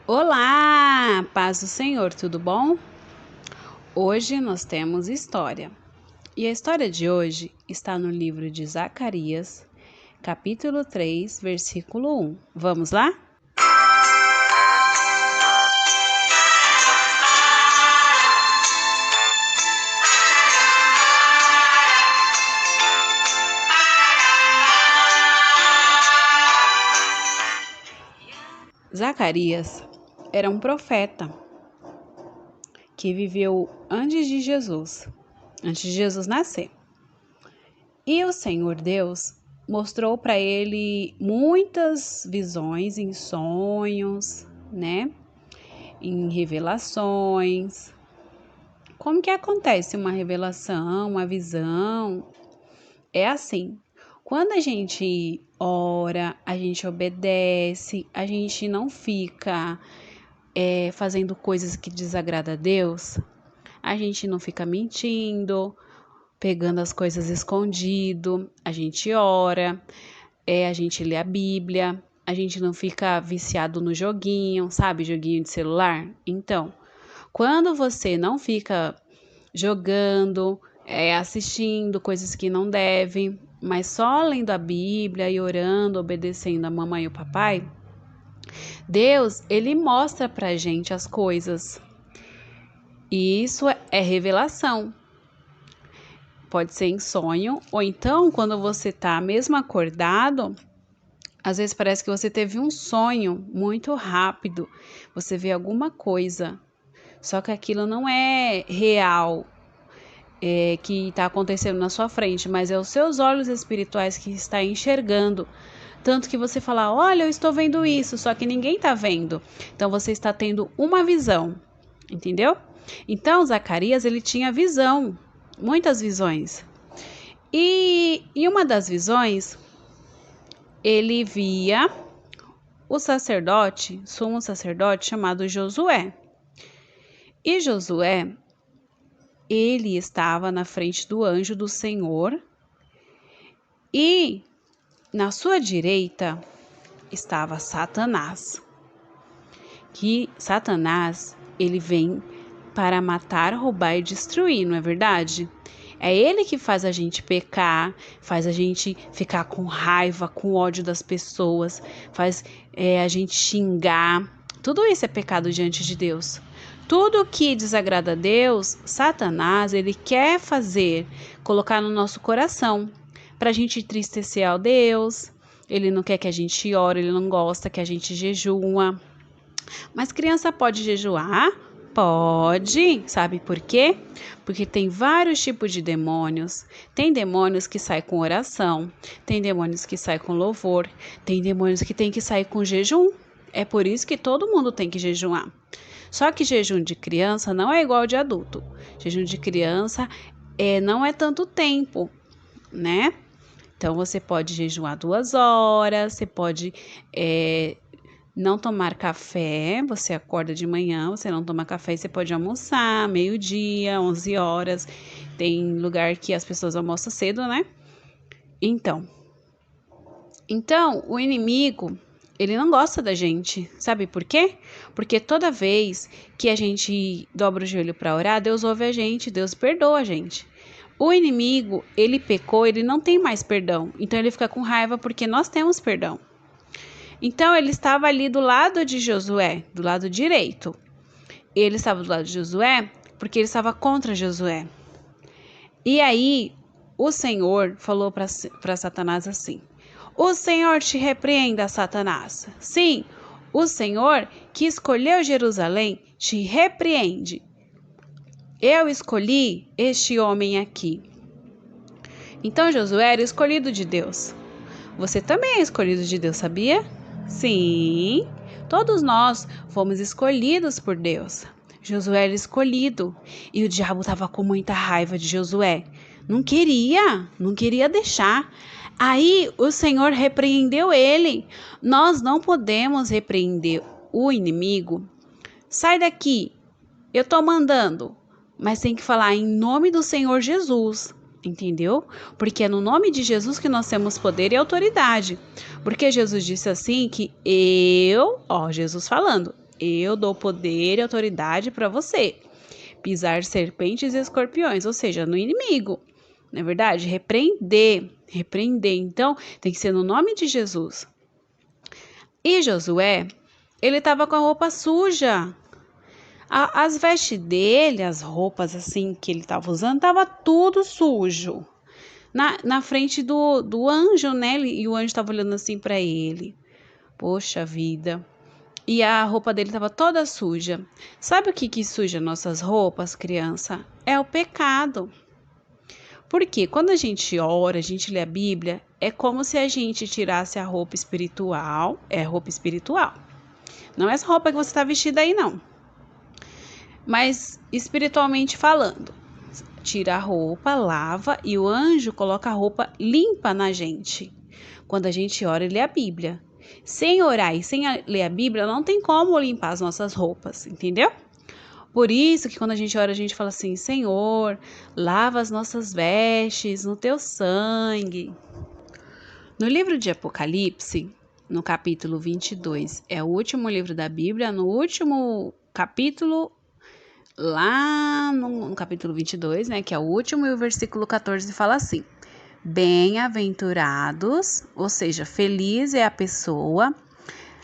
Olá, paz do Senhor, tudo bom? Hoje nós temos história. E a história de hoje está no livro de Zacarias, capítulo 3, versículo 1. Vamos lá? Zacarias era um profeta que viveu antes de Jesus nascer. E o Senhor Deus mostrou para ele muitas visões em sonhos, né? Em revelações. Como que acontece uma revelação, uma visão? É assim, quando a gente ora, a gente obedece, a gente não fica fazendo coisas que desagradam a Deus, a gente não fica mentindo, pegando as coisas escondido, a gente ora, a gente lê a Bíblia, a gente não fica viciado no joguinho, sabe, joguinho de celular? Então, quando você não fica jogando, assistindo coisas que não deve, mas só lendo a Bíblia e orando, obedecendo a mamãe e o papai, Deus, ele mostra pra gente as coisas. E isso é revelação. Pode ser em sonho, ou então quando você tá mesmo acordado, às vezes parece que você teve um sonho muito rápido, você vê alguma coisa, só que aquilo não é real, que está acontecendo na sua frente, mas é os seus olhos espirituais que está enxergando. Tanto que você fala, olha, eu estou vendo isso, só que ninguém está vendo. Então você está tendo uma visão, entendeu? Então Zacarias, ele tinha visão, muitas visões. E em uma das visões, ele via o sacerdote, sumo sacerdote chamado Josué. E Josué, ele estava na frente do anjo do Senhor e na sua direita estava Satanás. Que Satanás, ele vem para matar, roubar e destruir, não é verdade? É ele que faz a gente pecar, faz a gente ficar com raiva, com ódio das pessoas, faz a gente xingar. Tudo isso é pecado diante de Deus. Tudo que desagrada a Deus, Satanás, ele quer fazer, colocar no nosso coração, para a gente entristecer ao Deus. Ele não quer que a gente ore, ele não gosta que a gente jejua. Mas criança pode jejuar? Pode. Sabe por quê? Porque tem vários tipos de demônios. Tem demônios que saem com oração, tem demônios que saem com louvor, tem demônios que tem que sair com jejum. É por isso que todo mundo tem que jejuar. Só que jejum de criança não é igual de adulto. Jejum de criança não é tanto tempo, né? Então você pode jejuar 2 horas, você pode não tomar café, você acorda de manhã, você não toma café, você pode almoçar, meio-dia, 11 horas. Tem lugar que as pessoas almoçam cedo, né? Então, o inimigo, ele não gosta da gente. Sabe por quê? Porque toda vez que a gente dobra o joelho para orar, Deus ouve a gente, Deus perdoa a gente. O inimigo, ele pecou, ele não tem mais perdão. Então ele fica com raiva porque nós temos perdão. Então ele estava ali do lado de Josué, do lado direito. Ele estava do lado de Josué porque ele estava contra Josué. E aí o Senhor falou para Satanás assim: o Senhor te repreenda, Satanás. Sim, o Senhor que escolheu Jerusalém te repreende. Eu escolhi este homem aqui. Então Josué era escolhido de Deus. Você também é escolhido de Deus, sabia? Sim, todos nós fomos escolhidos por Deus. Josué era escolhido e o diabo estava com muita raiva de Josué. Não queria deixar. Aí o Senhor repreendeu ele. Nós não podemos repreender o inimigo. Sai daqui, eu estou mandando. Mas tem que falar em nome do Senhor Jesus. Entendeu? Porque é no nome de Jesus que nós temos poder e autoridade. Porque Jesus disse assim que Jesus falando, eu dou poder e autoridade para você pisar serpentes e escorpiões, ou seja, no inimigo. Não é verdade? Repreender. Então, tem que ser no nome de Jesus. E Josué, ele estava com a roupa suja. As vestes dele, as roupas assim que ele estava usando, estava tudo sujo. Na frente do anjo, né? E o anjo estava olhando assim para ele. Poxa vida. E a roupa dele estava toda suja. Sabe o que suja nossas roupas, criança? É o pecado. Porque quando a gente ora, a gente lê a Bíblia, é como se a gente tirasse a roupa espiritual. É roupa espiritual. Não é essa roupa que você está vestida aí, não. Mas espiritualmente falando, tira a roupa, lava e o anjo coloca a roupa limpa na gente. Quando a gente ora e lê a Bíblia. Sem orar e sem ler a Bíblia, não tem como limpar as nossas roupas, entendeu? Por isso que quando a gente ora, a gente fala assim: Senhor, lava as nossas vestes no teu sangue. No livro de Apocalipse, no capítulo 22, é o último livro da Bíblia, no último capítulo, lá no capítulo 22, né, que é o último, e o versículo 14 fala assim: bem-aventurados, ou seja, feliz é a pessoa,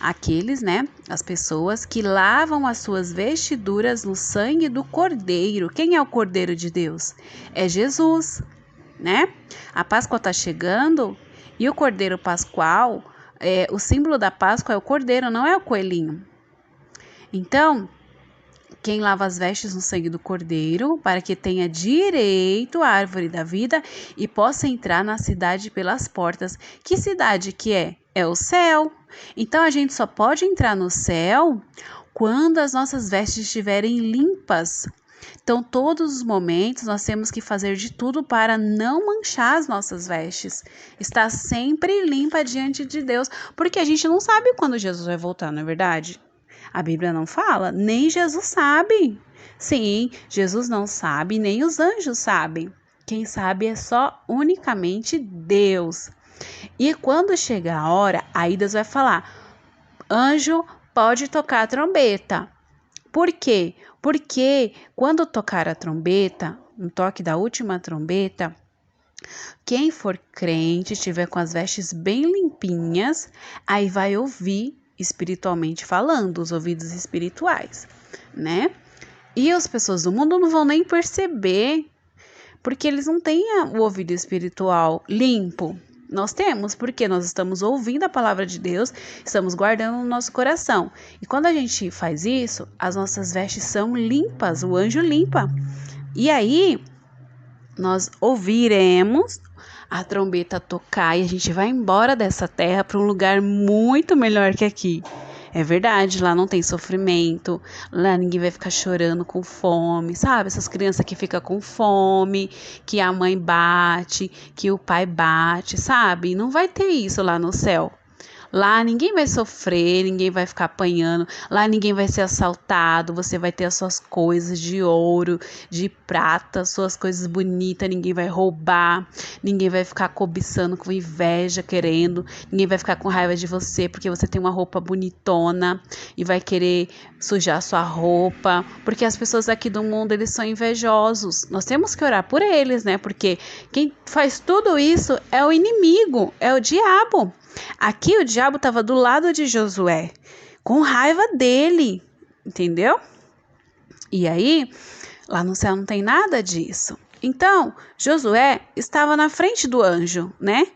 aqueles, né, as pessoas que lavam as suas vestiduras no sangue do Cordeiro. Quem é o Cordeiro de Deus? É Jesus, né? A Páscoa está chegando e o Cordeiro Pascual, o símbolo da Páscoa é o Cordeiro, não é o coelhinho. Então, quem lava as vestes no sangue do Cordeiro, para que tenha direito à árvore da vida e possa entrar na cidade pelas portas. Que cidade que é? É o céu. Então, a gente só pode entrar no céu quando as nossas vestes estiverem limpas. Então, todos os momentos, nós temos que fazer de tudo para não manchar as nossas vestes. Estar sempre limpa diante de Deus, porque a gente não sabe quando Jesus vai voltar, não é verdade? A Bíblia não fala, nem Jesus sabe. Sim, Jesus não sabe, nem os anjos sabem. Quem sabe é só unicamente Deus. E quando chegar a hora, aí Deus vai falar: anjo, pode tocar a trombeta. Por quê? Porque quando tocar a trombeta, no toque da última trombeta, quem for crente, estiver com as vestes bem limpinhas, aí vai ouvir espiritualmente falando, os ouvidos espirituais, né? E as pessoas do mundo não vão nem perceber, porque eles não têm o ouvido espiritual limpo. Nós temos, porque nós estamos ouvindo a palavra de Deus, estamos guardando no nosso coração. E quando a gente faz isso, as nossas vestes são limpas, o anjo limpa. E aí, nós ouviremos a trombeta tocar e a gente vai embora dessa terra para um lugar muito melhor que aqui. É verdade, lá não tem sofrimento, lá ninguém vai ficar chorando com fome, sabe? Essas crianças que ficam com fome, que a mãe bate, que o pai bate, sabe? Não vai ter isso lá no céu. Lá ninguém vai sofrer, ninguém vai ficar apanhando, lá ninguém vai ser assaltado, você vai ter as suas coisas de ouro, de prata, suas coisas bonitas, ninguém vai roubar, ninguém vai ficar cobiçando com inveja, querendo, ninguém vai ficar com raiva de você porque você tem uma roupa bonitona e vai querer sujar sua roupa, porque as pessoas aqui do mundo, eles são invejosos. Nós temos que orar por eles, né? Porque quem faz tudo isso é o inimigo, é o diabo. Aqui o diabo estava do lado de Josué, com raiva dele, entendeu? E aí, lá no céu não tem nada disso. Então, Josué estava na frente do anjo, né?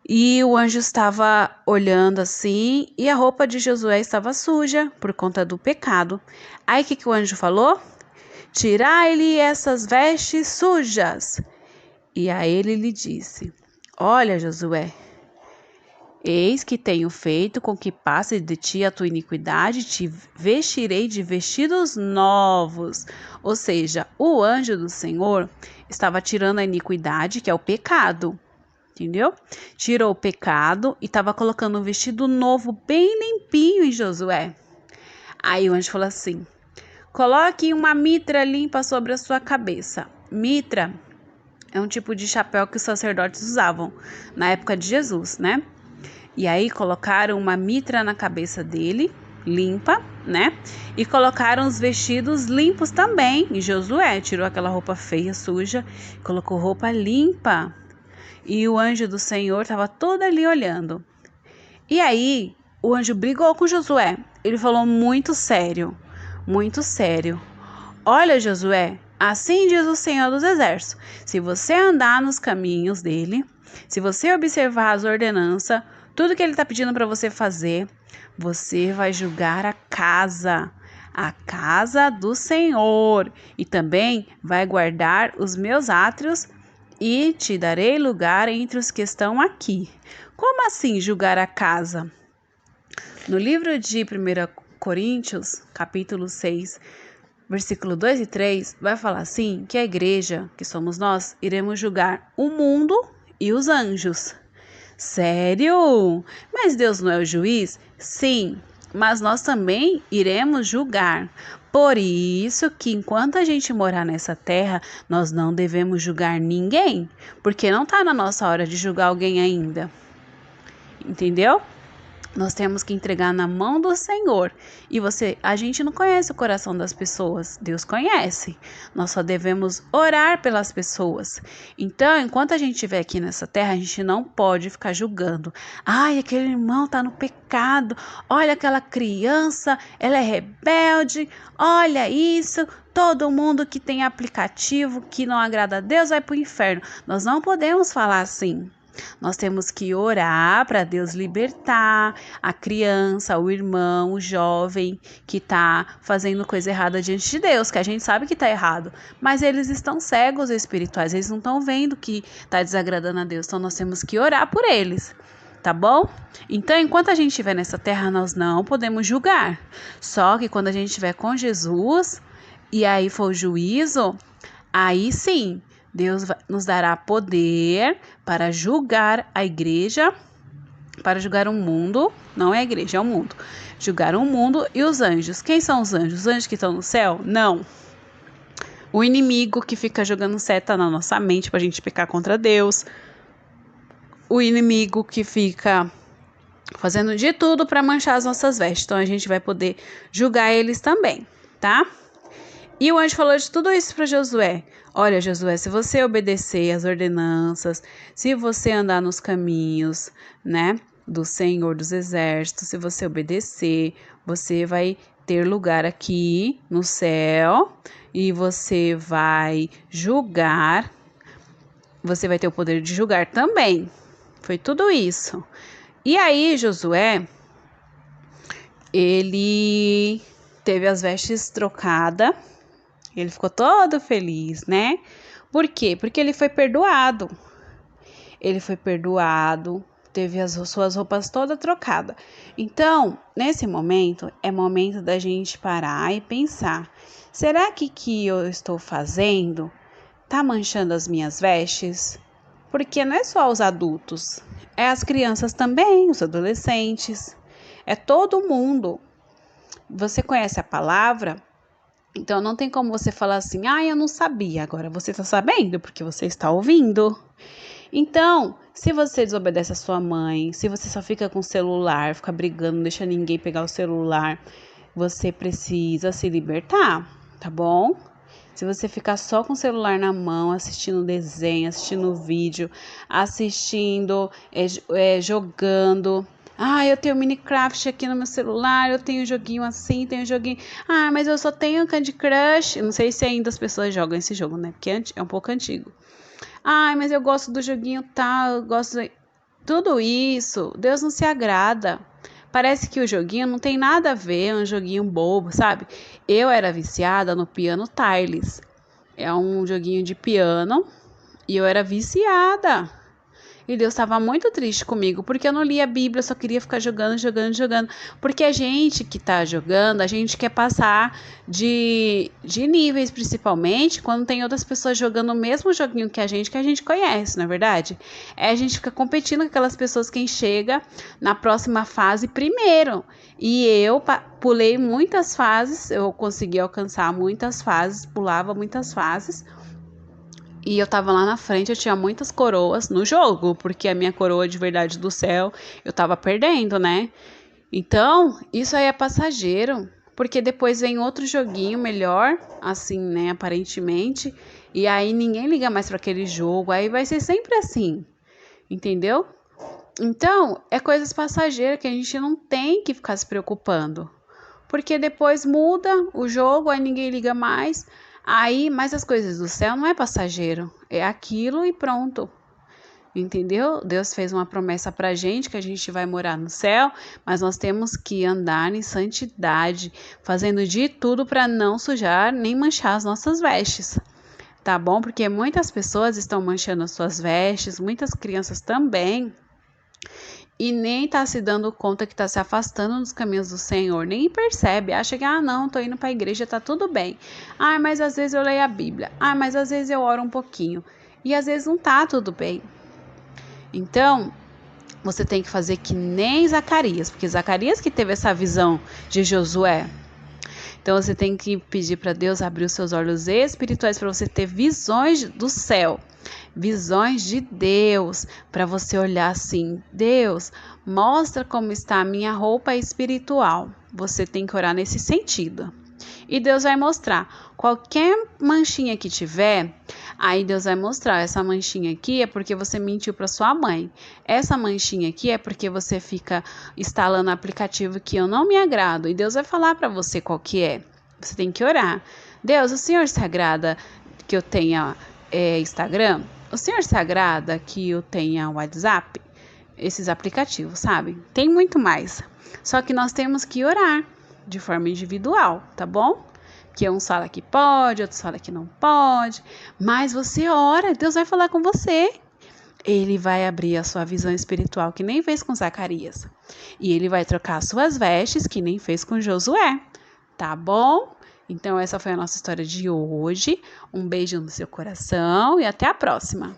E o anjo estava olhando assim, e a roupa de Josué estava suja por conta do pecado. Aí o que o anjo falou? Tirai-lhe essas vestes sujas. E a ele lhe disse: olha, Josué, eis que tenho feito com que passe de ti a tua iniquidade, te vestirei de vestidos novos. Ou seja, o anjo do Senhor estava tirando a iniquidade, que é o pecado, entendeu? Tirou o pecado e estava colocando um vestido novo, bem limpinho em Josué. Aí o anjo falou assim: coloque uma mitra limpa sobre a sua cabeça. Mitra é um tipo de chapéu que os sacerdotes usavam na época de Jesus, né? E aí colocaram uma mitra na cabeça dele, limpa, né? E colocaram os vestidos limpos também. E Josué tirou aquela roupa feia, suja, colocou roupa limpa. E o anjo do Senhor estava todo ali olhando. E aí, o anjo brigou com Josué. Ele falou muito sério, muito sério. Olha, Josué, assim diz o Senhor dos Exércitos: se você andar nos caminhos dele, se você observar as ordenanças, tudo que ele está pedindo para você fazer, você vai julgar a casa do Senhor, e também vai guardar os meus átrios, e te darei lugar entre os que estão aqui. Como assim julgar a casa? No livro de 1 Coríntios, capítulo 6, versículo 2 e 3, vai falar assim, que a igreja, que somos nós, iremos julgar o mundo e os anjos. Sério? Mas Deus não é o juiz? Sim, mas nós também iremos julgar. Por isso que enquanto a gente morar nessa terra, nós não devemos julgar ninguém, porque não está na nossa hora de julgar alguém ainda. Entendeu? Nós temos que entregar na mão do Senhor. E a gente não conhece o coração das pessoas. Deus conhece. Nós só devemos orar pelas pessoas. Então, enquanto a gente estiver aqui nessa terra, a gente não pode ficar julgando. Ai, aquele irmão está no pecado. Olha aquela criança, ela é rebelde. Olha isso. Todo mundo que tem aplicativo que não agrada a Deus vai para o inferno. Nós não podemos falar assim. Nós temos que orar para Deus libertar a criança, o irmão, o jovem que está fazendo coisa errada diante de Deus, que a gente sabe que está errado, mas eles estão cegos espirituais, eles não estão vendo que está desagradando a Deus, então nós temos que orar por eles, tá bom? Então, enquanto a gente estiver nessa terra, nós não podemos julgar, só que quando a gente estiver com Jesus e aí for o juízo, aí sim, Deus nos dará poder para julgar a igreja, para julgar o mundo, não é a igreja, é o mundo. Julgar o mundo e os anjos. Quem são os anjos? Os anjos que estão no céu? Não. O inimigo que fica jogando seta na nossa mente para a gente pecar contra Deus. O inimigo que fica fazendo de tudo para manchar as nossas vestes. Então a gente vai poder julgar eles também, tá? E o anjo falou de tudo isso para Josué. Olha, Josué, se você obedecer às ordenanças, se você andar nos caminhos, né, do Senhor dos Exércitos, se você obedecer, você vai ter lugar aqui no céu e você vai julgar, você vai ter o poder de julgar também. Foi tudo isso. E aí, Josué, ele teve as vestes trocadas. Ele ficou todo feliz, né? Por quê? Porque ele foi perdoado. Ele foi perdoado, teve as suas roupas todas trocadas. Então, nesse momento, é momento da gente parar e pensar. Será que eu estou fazendo tá manchando as minhas vestes? Porque não é só os adultos, é as crianças também, os adolescentes. É todo mundo. Você conhece a palavra? Então, não tem como você falar assim, eu não sabia. Agora você está sabendo, porque você está ouvindo. Então, se você desobedece a sua mãe, se você só fica com o celular, fica brigando, não deixa ninguém pegar o celular, você precisa se libertar, tá bom? Se você ficar só com o celular na mão, assistindo desenho, assistindo vídeo, jogando... eu tenho Minecraft aqui no meu celular, eu tenho um joguinho assim, tenho um joguinho... mas eu só tenho Candy Crush. Não sei se ainda as pessoas jogam esse jogo, né? Porque é um pouco antigo. Mas eu gosto do joguinho tal, eu gosto... Tudo isso, Deus não se agrada. Parece que o joguinho não tem nada a ver, é um joguinho bobo, sabe? Eu era viciada no Piano Tiles. É um joguinho de piano e eu era viciada. E Deus estava muito triste comigo, porque eu não lia a Bíblia, eu só queria ficar jogando. Porque a gente que está jogando, a gente quer passar de níveis, principalmente, quando tem outras pessoas jogando o mesmo joguinho que a gente conhece, não é verdade? A gente fica competindo com aquelas pessoas quem chega na próxima fase primeiro. E eu pulei muitas fases, eu consegui alcançar muitas fases, pulava muitas fases. E eu tava lá na frente, eu tinha muitas coroas no jogo, porque a minha coroa de verdade do céu, eu tava perdendo, né? Então, isso aí é passageiro, porque depois vem outro joguinho melhor, assim, né, aparentemente, e aí ninguém liga mais para aquele jogo, aí vai ser sempre assim, entendeu? Então, é coisas passageiras que a gente não tem que ficar se preocupando, porque depois muda o jogo, aí ninguém liga mais, aí, mas as coisas do céu não é passageiro, é aquilo e pronto. Entendeu? Deus fez uma promessa pra gente que a gente vai morar no céu, mas nós temos que andar em santidade, fazendo de tudo para não sujar nem manchar as nossas vestes. Tá bom? Porque muitas pessoas estão manchando as suas vestes, muitas crianças também, e nem tá se dando conta que tá se afastando dos caminhos do Senhor, nem percebe, acha que, não, tô indo para a igreja, tá tudo bem. Mas às vezes eu leio a Bíblia. Mas às vezes eu oro um pouquinho. E às vezes não tá tudo bem. Então, você tem que fazer que nem Zacarias, porque Zacarias que teve essa visão de Josué. Então, você tem que pedir para Deus abrir os seus olhos espirituais para você ter visões do céu, visões de Deus, para você olhar assim, Deus, mostra como está a minha roupa espiritual. Você tem que orar nesse sentido. E Deus vai mostrar qualquer manchinha que tiver, aí Deus vai mostrar, essa manchinha aqui é porque você mentiu para sua mãe. Essa manchinha aqui é porque você fica instalando aplicativo que eu não me agrado. E Deus vai falar para você qual que é. Você tem que orar. Deus, o Senhor se agrada que eu tenha Instagram? O Senhor se agrada que eu tenha WhatsApp? Esses aplicativos, sabe? Tem muito mais. Só que nós temos que orar de forma individual, tá bom? Que uns falam que pode, outros falam que não pode, mas você ora, Deus vai falar com você. Ele vai abrir a sua visão espiritual, que nem fez com Zacarias. E ele vai trocar as suas vestes, que nem fez com Josué, tá bom? Então essa foi a nossa história de hoje. Um beijo no seu coração e até a próxima.